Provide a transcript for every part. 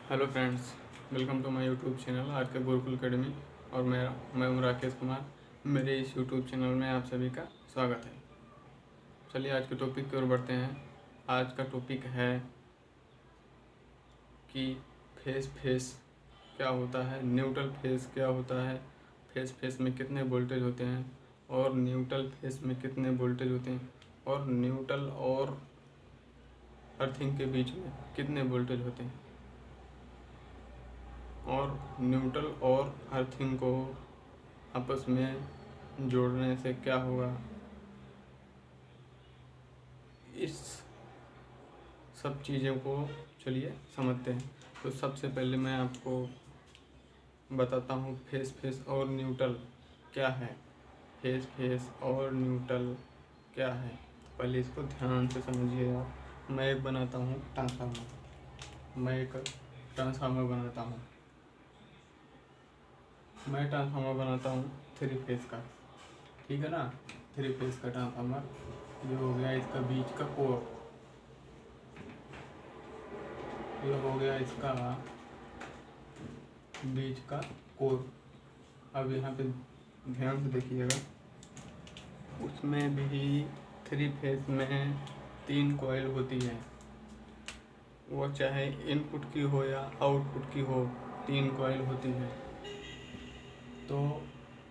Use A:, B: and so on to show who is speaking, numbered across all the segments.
A: Hello friends, welcome to my YouTube channel R K Gurukul academy. और मैं हूं राकेश कुमार। मेरे इस यूट्यूब चैनल में आप सभी का स्वागत है। चलिए आज के टॉपिक की ओर बढ़ते हैं। आज का टॉपिक है कि फेस क्या होता है, न्यूट्रल फेस क्या होता है, फेस में कितने वोल्टेज होते हैं और न्यूट्रल फेस में कितने वोल्टेज होते हैं, और न्यूट्रल और अर्थिंग के बीच में कितने वोल्टेज होते हैं, और न्यूट्रल और अर्थिंग को आपस में जोड़ने से क्या होगा। इस सब चीज़ों को चलिए समझते हैं। तो सबसे पहले मैं आपको बताता हूँ फेस और न्यूट्रल क्या है। फेस और न्यूट्रल क्या है, पहले इसको ध्यान से समझिए आप। मैं एक बनाता हूँ ट्रांसफार्मर। मैं ट्रांसफार्मर बनाता हूँ 3 फेस का, ठीक है ना। 3 फेस का ट्रांसफार्मर। ये हो गया इसका बीच का कोर, ये हो गया इसका बीच का कोर। अब यहाँ पे ध्यान से देखिएगा, उसमें भी 3 फेस में 3 कॉइल होती है। वो चाहे इनपुट की हो या आउटपुट की हो, 3 कॉइल होती है। तो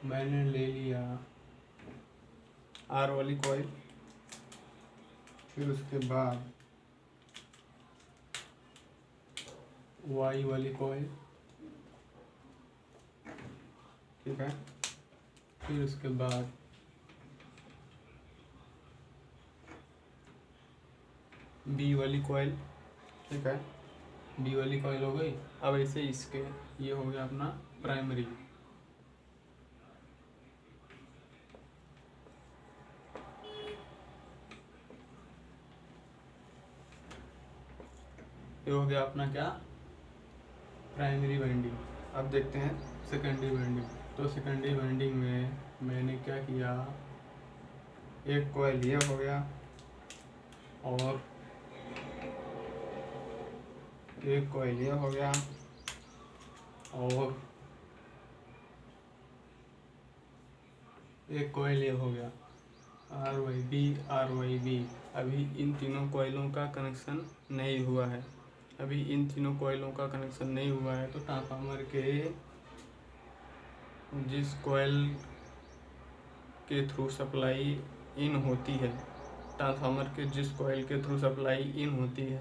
A: मैंने ले लिया आर वाली कॉइल, फिर उसके बाद वाई वाली कॉइल, ठीक है। फिर उसके बाद बी वाली कॉइल, ठीक है। बी वाली कॉइल हो गई। अब ऐसे इसके ये हो गया अपना प्राइमरी। ये हो गया अपना क्या, प्राइमरी वाइंडिंग। अब देखते हैं सेकेंडरी वाइंडिंग। तो सेकेंडरी वाइंडिंग में मैंने क्या किया, एक कॉइल ये हो गया और एक कॉइल ये हो गया और एक कॉइल ये हो गया। R Y B. अभी इन तीनों कॉइलों का कनेक्शन नहीं हुआ है। तो ट्रांसफार्मर के जिस कॉइल के थ्रू सप्लाई इन होती है,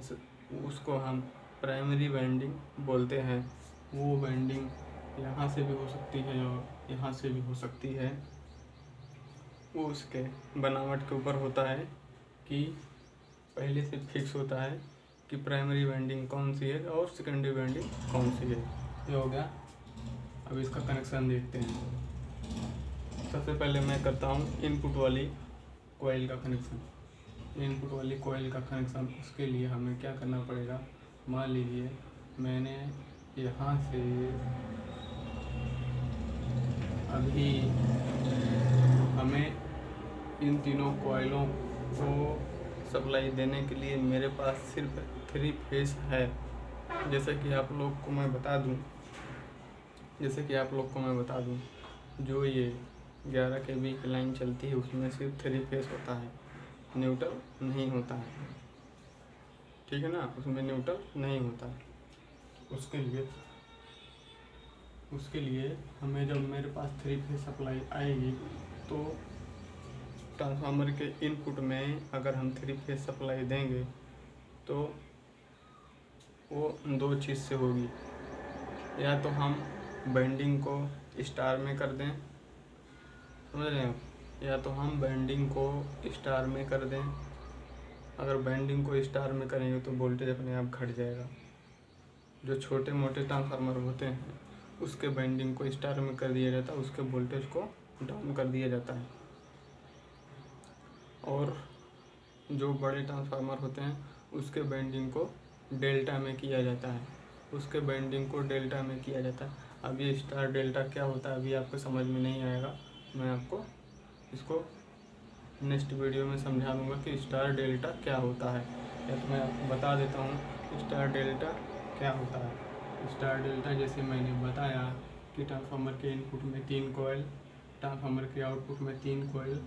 A: उसको हम प्राइमरी वाइंडिंग बोलते हैं। वो वाइंडिंग यहाँ से भी हो सकती है और यहाँ से भी हो सकती है। वो उसके बनावट के ऊपर होता है कि पहले से फिक्स होता है कि प्राइमरी वाइंडिंग कौन सी है और सेकेंडरी वाइंडिंग कौन सी है। ये हो गया। अब इसका कनेक्शन देखते हैं। सबसे पहले मैं करता हूँ इनपुट वाली कॉइल का कनेक्शन। उसके लिए हमें क्या करना पड़ेगा, मान लीजिए मैंने यहाँ से अभी हमें इन तीनों कॉइलों को सप्लाई देने के लिए मेरे पास सिर्फ 3 फेस है। जैसे कि आप लोग को मैं बता दूं, जो ये 11 kV की लाइन चलती है उसमें सिर्फ 3 फेस होता है, न्यूट्रल नहीं होता है, ठीक है ना। उसमें न्यूट्रल नहीं होता है। उसके लिए हमें जब मेरे पास 3 फेस सप्लाई आएगी तो ट्रांसफार्मर के इनपुट में अगर हम 3 फेस सप्लाई देंगे तो वो 2 चीज़ से होगी। या तो हम बाइंडिंग को स्टार में कर दें, समझ रहे हैं आप, या तो हम बाइंडिंग को स्टार में कर दें। अगर बाइंडिंग को स्टार में करेंगे तो वोल्टेज अपने आप घट जाएगा। जो छोटे मोटे ट्रांसफार्मर होते हैं उसके बाइंडिंग को स्टार में कर दिया जाता है, उसके वोल्टेज को डाउन कर दिया जाता है। और जो बड़े ट्रांसफार्मर होते हैं उसके बाइंडिंग को डेल्टा में किया जाता है। अब ये स्टार डेल्टा क्या होता है अभी आपको समझ में नहीं आएगा। मैं आपको इसको नेक्स्ट वीडियो में समझा दूँगा कि स्टार डेल्टा क्या होता है। या तो मैं आपको बता देता हूँ स्टार डेल्टा क्या होता है। स्टार डेल्टा जैसे मैंने बताया कि ट्रांसफार्मर के इनपुट में 3 कॉइल, ट्रांसफार्मर के आउटपुट में 3 कॉइल।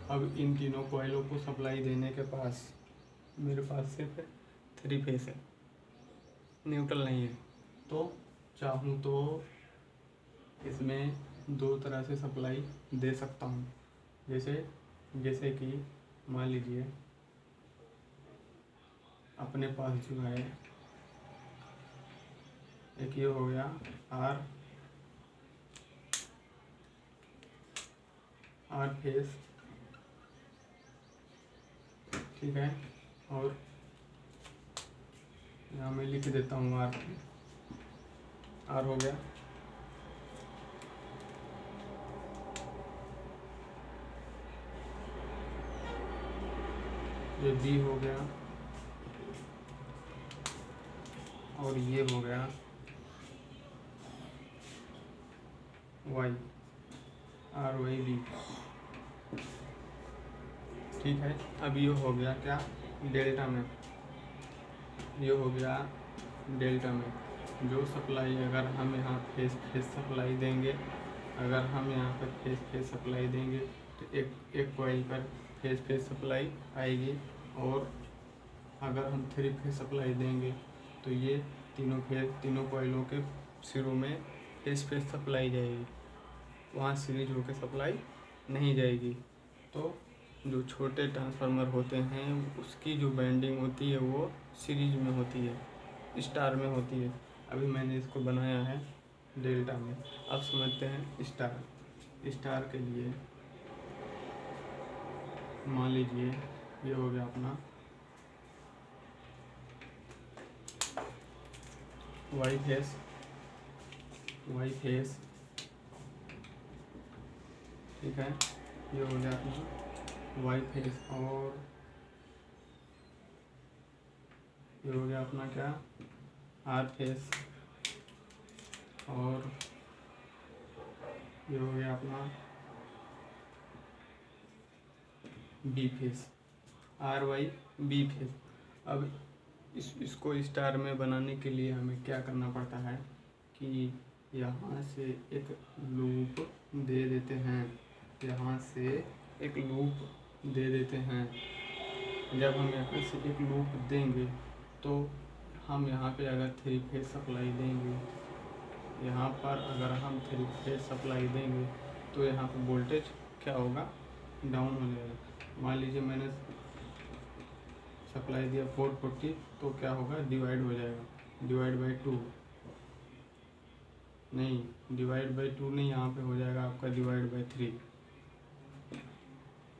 A: अब इन तीनों कॉइलों को सप्लाई देने के पास मेरे पास सिर्फ 3 फेस है, न्यूट्रल नहीं है। तो चाहूँ तो इसमें 2 तरह से सप्लाई दे सकता हूँ। जैसे कि मान लीजिए अपने पास जो है एक ये हो गया आर फेस, ठीक है, और यहाँ मैं लिख देता हूँ आर हो गया। ये बी हो गया और ये हो गया वाई, आर वाई बी, ठीक है। अब ये हो गया क्या, डेल्टा में, ये हो गया डेल्टा में जो सप्लाई, अगर हम यहाँ फेस सप्लाई देंगे, अगर हम यहाँ पर फेस सप्लाई देंगे तो एक कॉइल पर फेस सप्लाई आएगी, और अगर हम 3 फेस सप्लाई देंगे तो ये तीनों कॉइलों के सिरों में फेस सप्लाई जाएगी, वहाँ सीरीज होकर सप्लाई नहीं जाएगी। तो जो छोटे ट्रांसफार्मर होते हैं उसकी जो बैंडिंग होती है वो सीरीज में होती है, स्टार में होती है। अभी मैंने इसको बनाया है डेल्टा में। अब समझते हैं स्टार के लिए। मान लीजिए ये हो गया अपना वाई फेस, ठीक है, ये हो गया अपना वाई फेस, और ये हो गया अपना क्या, आर फेस, और ये हो गया अपना B phase, R Y B phase. अब इसको स्टार में बनाने के लिए हमें क्या करना पड़ता है कि यहाँ से एक लूप दे देते हैं, यहाँ से एक लूप दे देते हैं। जब हम यहाँ से एक लूप देंगे तो हम यहाँ पे अगर 3 फेज सप्लाई देंगे, यहाँ पर अगर हम 3 फेज सप्लाई देंगे तो यहाँ पर वोल्टेज क्या होगा, डाउन हो जाएगा। मान लीजिए मैंने सप्लाई दिया 440, तो क्या होगा, डिवाइड हो जाएगा, डिवाइड बाई 2 नहीं, डिवाइड बाई 2 नहीं, यहाँ पे हो जाएगा आपका डिवाइड बाई 3,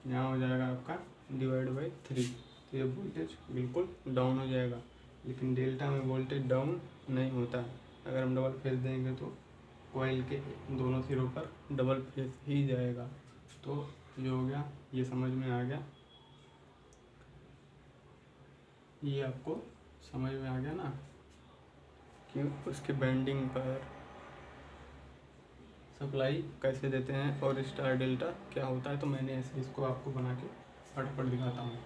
A: यहाँ हो जाएगा आपका डिवाइड बाई 3। तो ये वोल्टेज बिल्कुल डाउन हो जाएगा। लेकिन डेल्टा में वोल्टेज डाउन नहीं होता। अगर हम डबल फेज देंगे तो कॉइल के दोनों सिरों पर डबल फेज ही जाएगा। तो ये हो गया, ये समझ में आ गया, ये आपको समझ में आ गया ना कि उसके बैंडिंग पर सप्लाई कैसे देते हैं और स्टार डेल्टा क्या होता है। तो मैंने ऐसे इसको आपको बना के फटाफट दिखाता हूँ।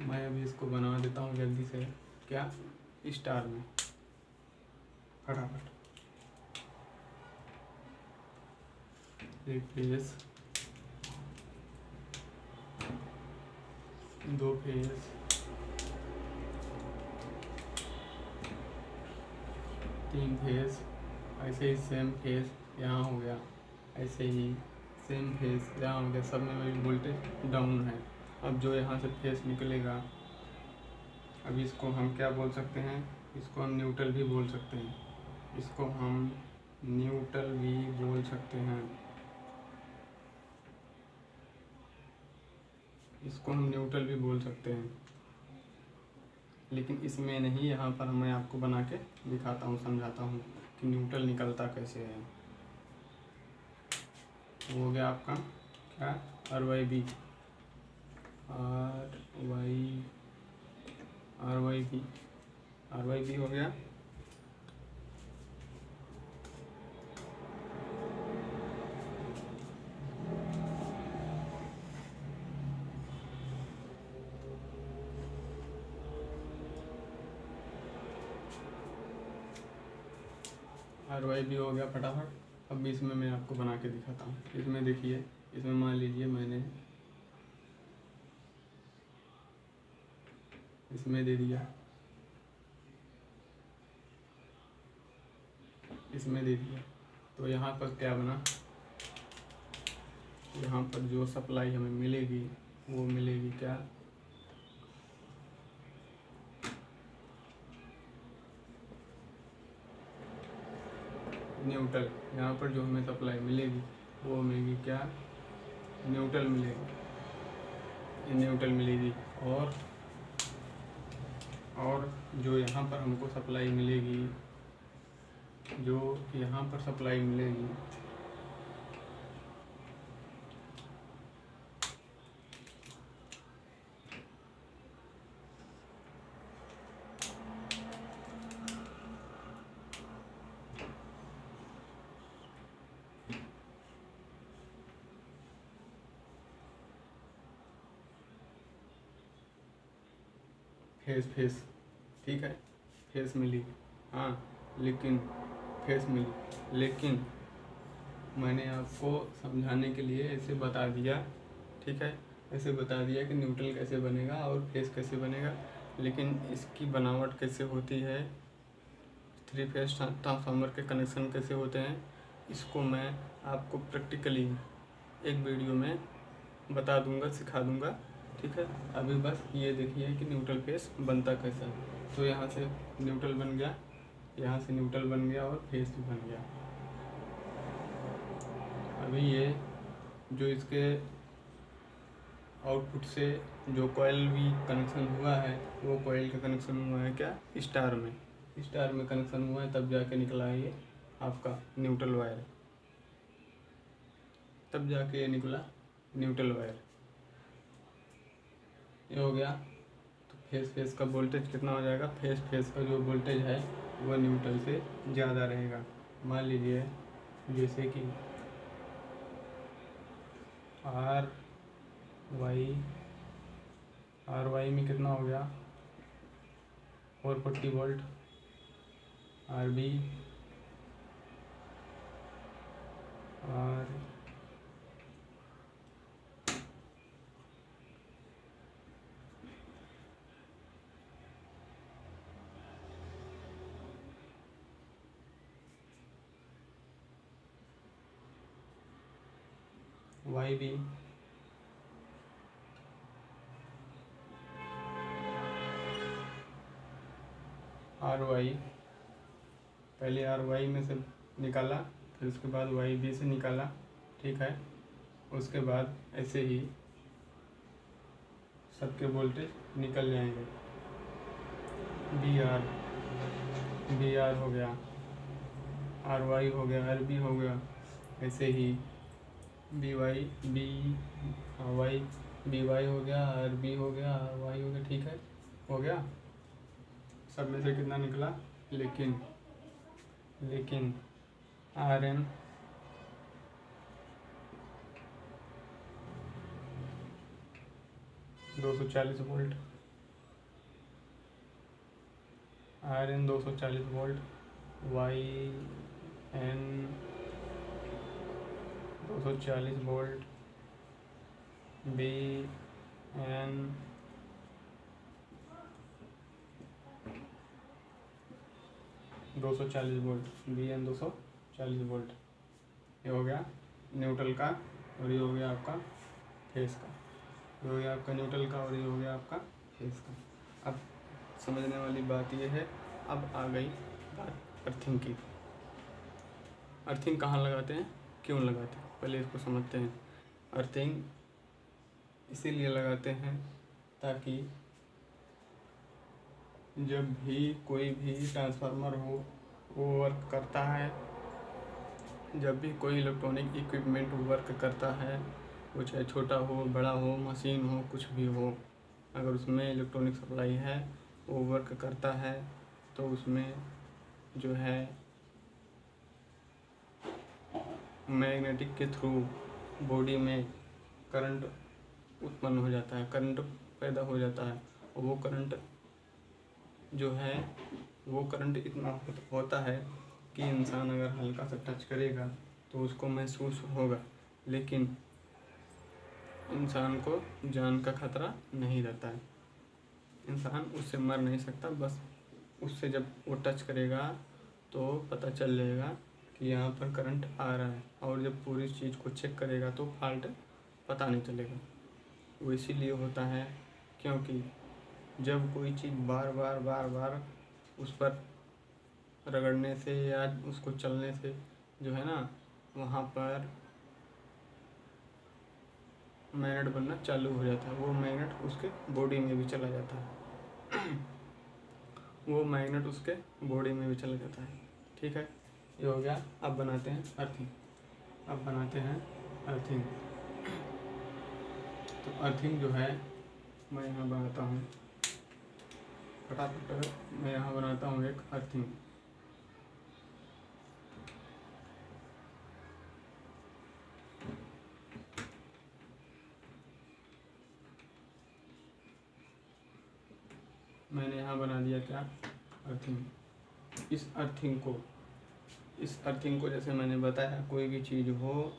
A: मैं अभी इसको बना देता हूँ जल्दी से, क्या, स्टार में, फटाफट। एक फेज, 2 फेज, 3 फेज, ऐसे ही सेम फेज यहाँ हो गया, ऐसे ही सेम फेज यहाँ हो गया। सब में वोल्टेज डाउन है। अब जो यहाँ से फेज निकलेगा, अब इसको हम क्या बोल सकते हैं, इसको हम न्यूट्रल भी बोल सकते हैं, इसको हम न्यूट्रल भी बोल सकते हैं, इसको हम न्यूट्रल भी बोल सकते हैं। लेकिन इसमें नहीं, यहाँ पर मैं आपको बना के दिखाता हूँ, समझाता हूँ कि न्यूट्रल निकलता कैसे है। वो हो गया आपका क्या, R Y B, R Y B हो गया। RY भी हो गया फटाफट। अब इसमें मैं आपको बना के दिखाता हूँ। इसमें देखिए, इसमें मान लीजिए मैंने इसमें दे दिया, इसमें दे दिया, तो यहाँ पर क्या बना, यहाँ पर जो सप्लाई हमें मिलेगी वो मिलेगी क्या, न्यूट्रल। यहाँ पर जो हमें सप्लाई मिलेगी वो मिलेगी क्या, न्यूट्रल मिलेगी, न्यूट्रल मिलेगी। और जो यहाँ पर हमको सप्लाई मिलेगी, जो यहाँ पर सप्लाई मिलेगी फेस, ठीक है, फेस मिली, हाँ, लेकिन फेस मिली, लेकिन मैंने आपको समझाने के लिए ऐसे बता दिया, ठीक है, ऐसे बता दिया कि न्यूट्रल कैसे बनेगा और फेस कैसे बनेगा, लेकिन इसकी बनावट कैसे होती है, 3 फेस ट्रांसफार्मर के कनेक्शन कैसे होते हैं, इसको मैं आपको प्रैक्टिकली एक वीडियो में बता दूंगा, सिखा दूंगा, ठीक है। अभी बस ये देखिए कि न्यूट्रल फेस बनता कैसा है। तो यहाँ से न्यूट्रल बन गया, यहाँ से न्यूट्रल बन गया और फेस भी बन गया। अभी ये जो इसके आउटपुट से जो कॉइल भी कनेक्शन हुआ है, वो कॉइल का कनेक्शन हुआ है क्या, स्टार में कनेक्शन हुआ है, तब जाके निकला है ये आपका न्यूट्रल वायर, तब जाके ये निकला न्यूट्रल वायर। ये हो गया। तो फेस का वोल्टेज कितना हो जाएगा, फेस का जो वोल्टेज है वो न्यूट्रल से ज़्यादा रहेगा। मान लीजिए जैसे कि आर वाई में कितना हो गया, 440 volt, R B Y B R Y, पहले आर वाई में से निकाला, फिर उसके बाद वाई बी से निकाला, ठीक है। उसके बाद ऐसे ही सबके वोल्टेज निकल जाएंगे। बी आर हो गया, आर वाई हो गया, आर बी हो गया, ऐसे ही बी वाई हो गया, आर बी हो गया, आर वाई हो गया, ठीक है, हो गया। सब में से कितना निकला, लेकिन R N 240 volt, R N 240 volt, Y N 240 volt, B N 240 volt, B N 240 volt. ये हो गया न्यूट्रल का, और ये हो गया आपका फेस का, ये हो गया आपका न्यूट्रल का, और ये हो गया आपका फेस का। अब समझने वाली बात ये है, अब आ गई बात अर्थिंग की। अर्थिंग कहाँ लगाते हैं, क्यों लगाते हैं, पहले इसको समझते हैं। अर्थिंग इसीलिए लगाते हैं ताकि जब भी कोई भी ट्रांसफार्मर हो वो वर्क करता है, जब भी कोई इलेक्ट्रॉनिक इक्विपमेंट वर्क करता है, वो चाहे छोटा हो, बड़ा हो, मशीन हो, कुछ भी हो, अगर उसमें इलेक्ट्रॉनिक सप्लाई है, वो वर्क करता है, तो उसमें जो है मैग्नेटिक के थ्रू बॉडी में करंट उत्पन्न हो जाता है, करंट पैदा हो जाता है। और वो करंट जो है, वो करंट इतना होता है कि इंसान अगर हल्का सा टच करेगा तो उसको महसूस होगा, लेकिन इंसान को जान का खतरा नहीं रहता है। इंसान उससे मर नहीं सकता, बस उससे जब वो टच करेगा तो पता चल जाएगा कि यहाँ पर करंट आ रहा है, और जब पूरी चीज़ को चेक करेगा तो फॉल्ट पता नहीं चलेगा। वो इसीलिए होता है क्योंकि जब कोई चीज़ बार बार उस पर रगड़ने से या उसको चलने से जो है ना, वहाँ पर मैग्नेट बनना चालू हो जाता है। वो मैग्नेट उसके बॉडी में भी चला जाता है वो मैग्नेट उसके बॉडी में भी चला जाता है। ठीक है, ये हो गया। अब बनाते हैं अर्थिंग। तो अर्थिंग जो है मैं यहाँ बनाता हूँ, फटाफट मैं यहाँ बनाता हूँ एक अर्थिंग। मैंने यहाँ बना दिया क्या, अर्थिंग। इस अर्थिंग को जैसे मैंने बताया, कोई भी चीज़ हो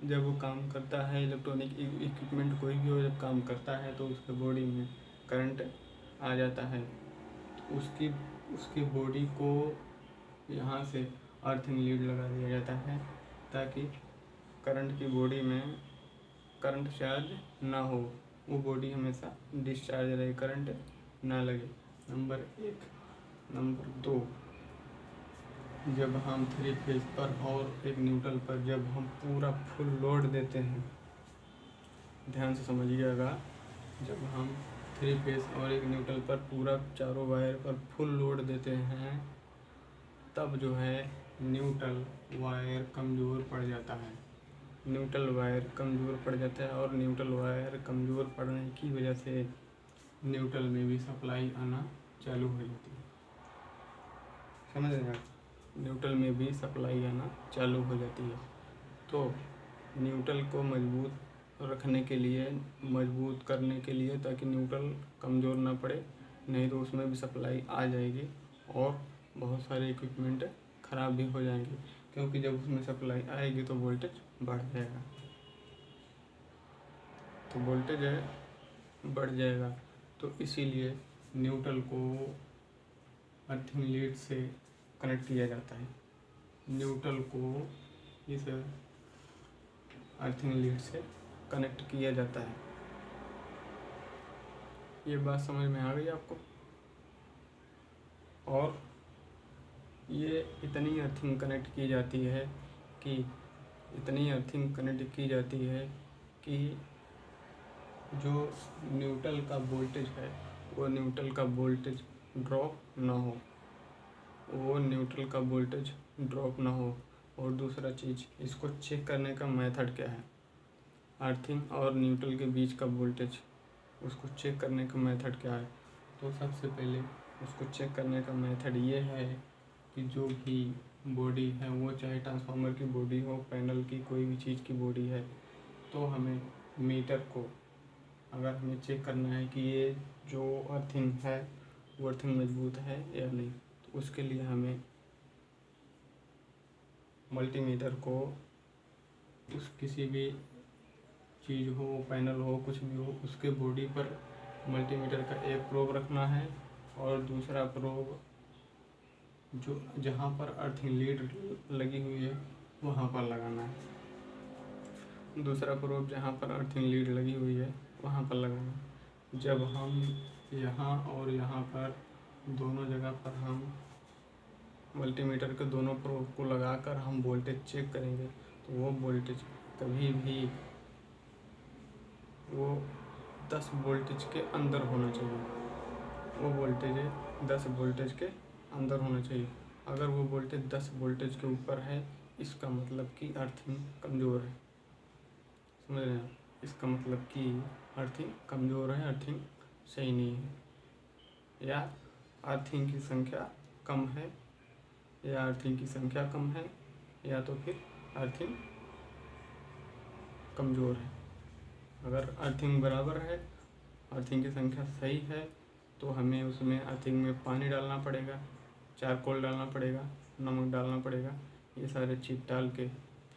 A: जब वो काम करता है, इलेक्ट्रॉनिक इक्विपमेंट कोई भी हो जब काम करता है तो उसके बॉडी में करंट आ जाता है। उसकी बॉडी को यहाँ से अर्थिंग लीड लगा दिया जाता है ताकि करंट की बॉडी में करंट चार्ज ना हो, वो बॉडी हमेशा डिस्चार्ज रहे, करंट ना लगे। नंबर 1। नंबर 2, जब हम 3 फेज पर और एक न्यूट्रल पर जब हम पूरा फुल लोड देते हैं, ध्यान से समझिएगा, जब हम 3 फेज और एक न्यूट्रल पर पूरा चारों वायर पर फुल लोड देते हैं, तब जो है न्यूट्रल वायर कमज़ोर पड़ जाता है। और न्यूट्रल वायर कमज़ोर पड़ने की वजह से न्यूट्रल में भी सप्लाई आना चालू हो जाती है। समझ रहे हैं? न्यूट्रल में भी सप्लाई आना चालू हो जाती है। तो न्यूट्रल को मजबूत रखने के लिए, मजबूत करने के लिए, ताकि न्यूट्रल कमज़ोर ना पड़े, नहीं तो उसमें भी सप्लाई आ जाएगी और बहुत सारे इक्विपमेंट ख़राब भी हो जाएंगे, क्योंकि जब उसमें सप्लाई आएगी तो वोल्टेज बढ़ जाएगा। तो वोल्टेज बढ़ जाएगा, तो इसीलिए न्यूट्रल को अर्थिंग लीड से कनेक्ट किया जाता है। न्यूट्रल को इस अर्थिंग लीड से कनेक्ट किया जाता है। ये बात समझ में आ गई आपको? और ये इतनी अर्थिंग कनेक्ट की जाती है कि जो न्यूट्रल का वोल्टेज है वो न्यूट्रल का वोल्टेज ड्रॉप ना हो। और दूसरा चीज़, इसको चेक करने का मेथड क्या है, अर्थिंग और न्यूट्रल के बीच का वोल्टेज, उसको चेक करने का मेथड क्या है? तो सबसे पहले उसको चेक करने का मेथड ये है कि जो भी बॉडी है, वो चाहे ट्रांसफार्मर की बॉडी हो, पैनल की कोई भी चीज़ की बॉडी है, तो हमें मीटर को, अगर हमें चेक करना है कि ये जो अर्थिंग है वो अर्थिंग मजबूत है या नहीं, तो उसके लिए हमें मल्टीमीटर को, उस किसी भी चीज़ हो, पैनल हो, कुछ भी हो, उसके बॉडी पर मल्टीमीटर का एक प्रोब रखना है और दूसरा प्रोब जो जहाँ पर अर्थिंग लीड लगी हुई है वहाँ पर लगाना है। दूसरा प्रोब जहाँ पर अर्थिंग लीड लगी हुई है वहाँ पर लगाना है। जब हम यहाँ और यहाँ पर दोनों जगह पर हम मल्टीमीटर के दोनों प्रोब को लगाकर हम वोल्टेज चेक करेंगे, तो वो वोल्टेज कभी भी वो 10 वोल्टेज के अंदर होना चाहिए। वो वोल्टेज 10 वोल्टेज के अंदर होना चाहिए। अगर वो वोल्टेज 10 वोल्टेज के ऊपर है, इसका मतलब कि अर्थिंग कमज़ोर है। समझ रहे हैं? इसका मतलब कि अर्थिंग कमज़ोर है, अर्थिंग सही नहीं है, या अर्थिंग की संख्या कम है, या अर्थिंग की संख्या कम है, या तो फिर अर्थिंग कमज़ोर है। अगर अर्थिंग बराबर है, अर्थिंग की संख्या सही है, तो हमें उसमें अर्थिंग में पानी डालना पड़ेगा, चारकोल डालना पड़ेगा, नमक डालना पड़ेगा। ये सारे चीज़ डाल के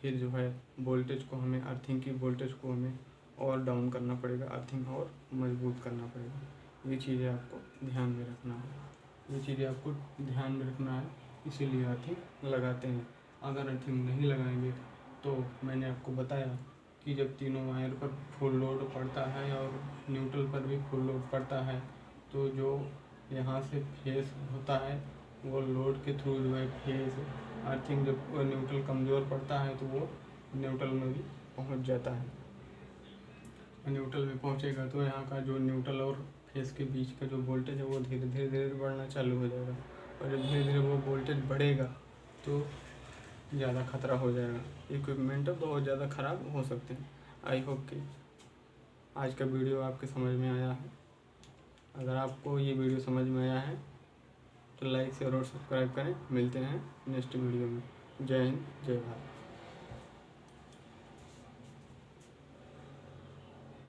A: फिर जो है वोल्टेज को हमें, अर्थिंग की वोल्टेज को हमें और डाउन करना पड़ेगा, अर्थिंग और मजबूत करना पड़ेगा। ये चीज़ें आपको ध्यान में रखना है, ये चीज़ें आपको ध्यान में रखना है, इसीलिए अर्थिंग लगाते हैं। अगर अर्थिंग नहीं लगाएंगे तो मैंने आपको बताया कि जब तीनों वायर पर फुल लोड पड़ता है और न्यूट्रल पर भी फुल लोड पड़ता है तो जो यहाँ से फेस होता है वो लोड के थ्रू जो है फेस अर्थिंग, जब न्यूट्रल कमज़ोर पड़ता है तो वो न्यूट्रल में भी पहुँच जाता है। न्यूट्रल में पहुँचेगा तो यहाँ का जो न्यूट्रल और फेस के बीच का जो वोल्टेज है वो धीरे धीरे बढ़ना चालू हो जाएगा, और जब धीरे धीरे वो वोल्टेज बढ़ेगा तो ज़्यादा खतरा हो जाएगा, इक्विपमेंट बहुत ज़्यादा ख़राब हो सकते हैं। आई होप कि आज का वीडियो आपके समझ में आया है। अगर आपको ये वीडियो समझ में आया है तो लाइक शेयर और सब्सक्राइब करें। मिलते हैं नेक्स्ट वीडियो में। जय हिंद, जय भारत।